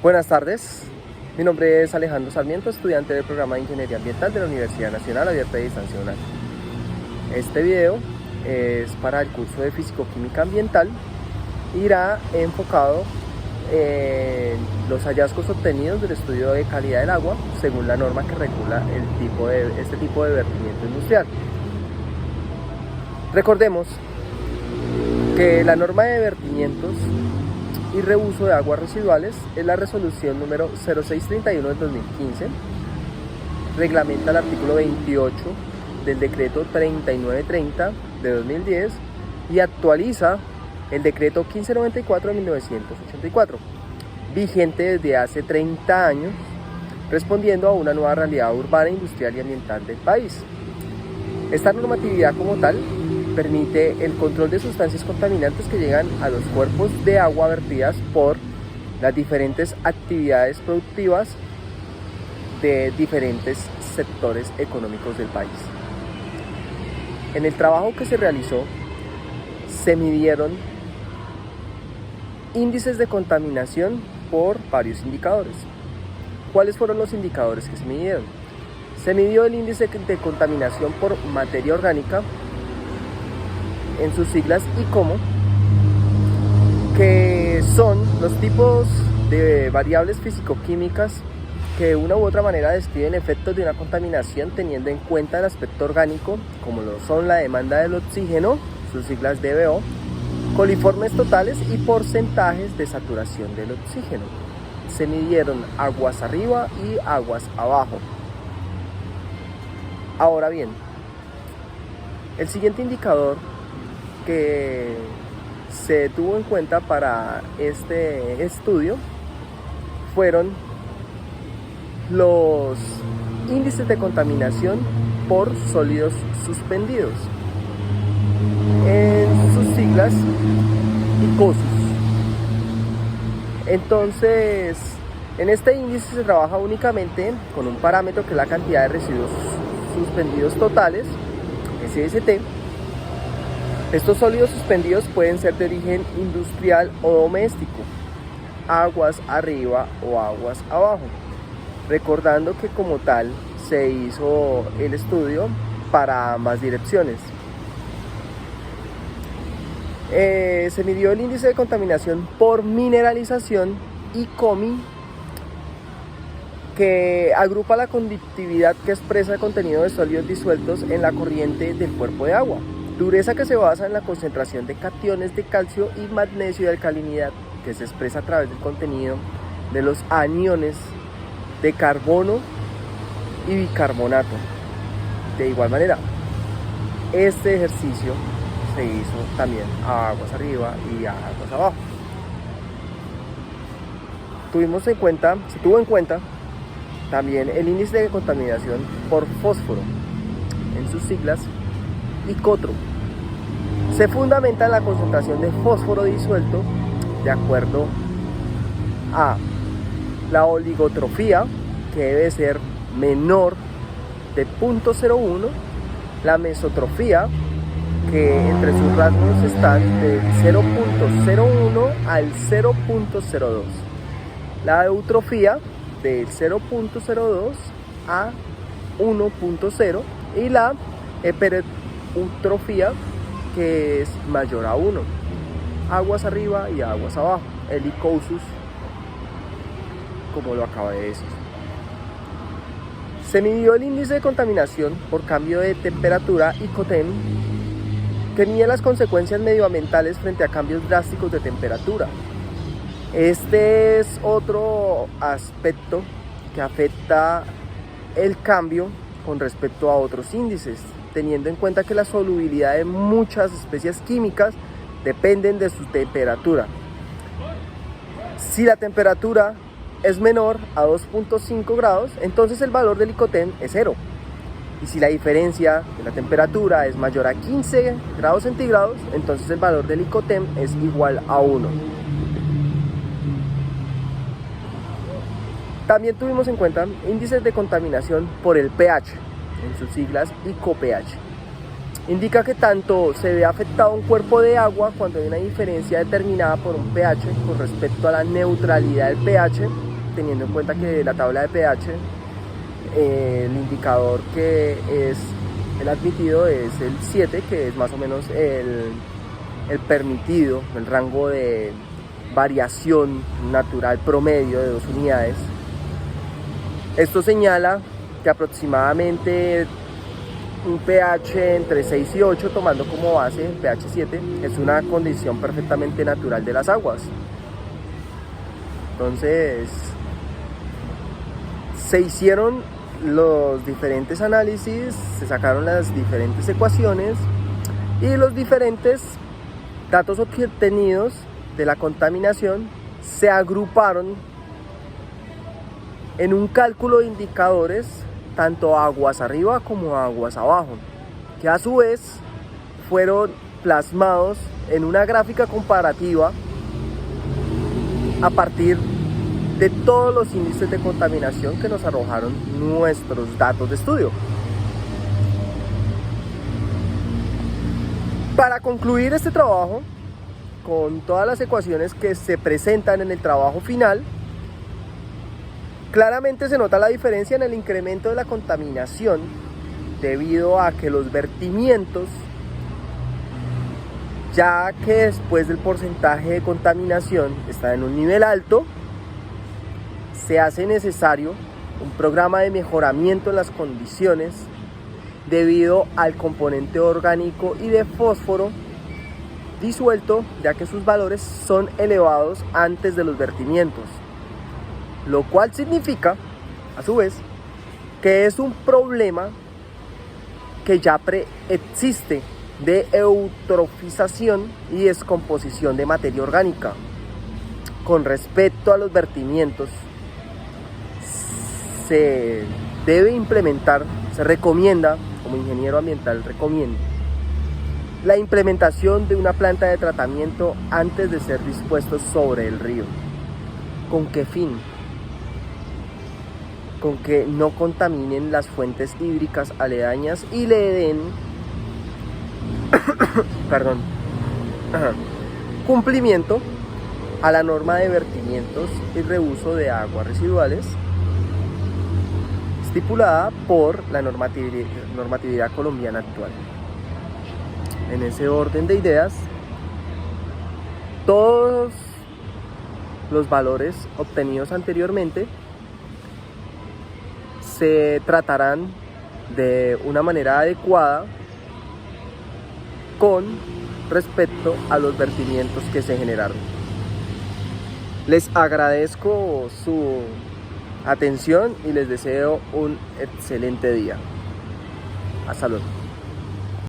Buenas tardes, mi nombre es Alejandro Sarmiento, estudiante del programa de Ingeniería Ambiental de la Universidad Nacional Abierta de Distancia UNAM. Este video es para el curso de Físico-Química Ambiental. Irá enfocado en los hallazgos obtenidos del estudio de calidad del agua según la norma que regula este tipo de vertimiento industrial. Recordemos que la norma de vertimientos y reuso de aguas residuales es la resolución número 0631 del 2015, reglamenta el artículo 28 del decreto 3930 de 2010 y actualiza el decreto 1594 de 1984, vigente desde hace 30 años, respondiendo a una nueva realidad urbana, industrial y ambiental del país. Esta normatividad como tal permite el control de sustancias contaminantes que llegan a los cuerpos de agua vertidas por las diferentes actividades productivas de diferentes sectores económicos del país. En el trabajo que se realizó, se midieron índices de contaminación por varios indicadores. ¿Cuáles fueron los indicadores que se midieron? Se midió el índice de contaminación por materia orgánica, en sus siglas ICOMO, que son los tipos de variables físico-químicas que de una u otra manera describen efectos de una contaminación teniendo en cuenta el aspecto orgánico, como lo son la demanda del oxígeno, sus siglas DBO, coliformes totales y porcentajes de saturación del oxígeno. Se midieron aguas arriba y aguas abajo. Ahora bien, el siguiente indicador que se tuvo en cuenta para este estudio fueron los índices de contaminación por sólidos suspendidos, en sus siglas ICOSUS. Entonces, en este índice se trabaja únicamente con un parámetro que es la cantidad de residuos suspendidos totales, SST. Estos sólidos suspendidos pueden ser de origen industrial o doméstico, aguas arriba o aguas abajo. Recordando que como tal se hizo el estudio para ambas direcciones. Se midió el índice de contaminación por mineralización ICOMI, que agrupa la conductividad que expresa el contenido de sólidos disueltos en la corriente del cuerpo de agua. Dureza que se basa en la concentración de cationes de calcio y magnesio y alcalinidad que se expresa a través del contenido de los aniones de carbono y bicarbonato. De igual manera, este ejercicio se hizo también a aguas arriba y a aguas abajo. Se tuvo en cuenta también el índice de contaminación por fósforo, en sus siglas ICOTRO. Se fundamenta en la concentración de fósforo disuelto de acuerdo a la oligotrofía, que debe ser menor de 0.01, la mesotrofía, que entre sus rasgos están de 0.01 al 0.02, la eutrofía del 0.02 a 1.0 y la hiperetrofía, que es mayor a 1, aguas arriba y aguas abajo, el ICOSUS, como lo acabo de decir. Se midió el índice de contaminación por cambio de temperatura ICOTEM, que mide las consecuencias medioambientales frente a cambios drásticos de temperatura. Este es otro aspecto que afecta el cambio con respecto a otros índices, teniendo en cuenta que la solubilidad de muchas especies químicas dependen de su temperatura. Si la temperatura es menor a 2.5 grados, entonces el valor del ICOTEM es 0. Y si la diferencia de la temperatura es mayor a 15 grados centígrados, entonces el valor del ICOTEM es igual a 1. También tuvimos en cuenta índices de contaminación por el pH, en sus siglas ICOPH. Indica que tanto se ve afectado un cuerpo de agua cuando hay una diferencia determinada por un pH con respecto a la neutralidad del pH teniendo en cuenta que la tabla de pH, el indicador que es el admitido es el 7, que es más o menos el permitido, el rango de variación natural promedio de 2 unidades. Esto señala que aproximadamente un pH entre 6 y 8, tomando como base el pH 7, es una condición perfectamente natural de las aguas. Entonces, se hicieron los diferentes análisis, se sacaron las diferentes ecuaciones y los diferentes datos obtenidos de la contaminación se agruparon en un cálculo de indicadores, tanto aguas arriba como aguas abajo, que a su vez fueron plasmados en una gráfica comparativa a partir de todos los índices de contaminación que nos arrojaron nuestros datos de estudio. Para concluir este trabajo, con todas las ecuaciones que se presentan en el trabajo final, claramente se nota la diferencia en el incremento de la contaminación debido a que los vertimientos, ya que después del porcentaje de contaminación está en un nivel alto, se hace necesario un programa de mejoramiento en las condiciones debido al componente orgánico y de fósforo disuelto, ya que sus valores son elevados antes de los vertimientos, lo cual significa, a su vez, que es un problema que ya preexiste de eutrofización y descomposición de materia orgánica. Con respecto a los vertimientos, se debe implementar, se recomienda, como ingeniero ambiental recomiendo, la implementación de una planta de tratamiento antes de ser dispuestos sobre el río. ¿Con qué fin? Con que no contaminen las fuentes hídricas aledañas y le den cumplimiento a la norma de vertimientos y reuso de aguas residuales estipulada por la normatividad colombiana actual. En ese orden de ideas, todos los valores obtenidos anteriormente se tratarán de una manera adecuada con respecto a los vertimientos que se generaron. Les agradezco su atención y les deseo un excelente día. Hasta luego.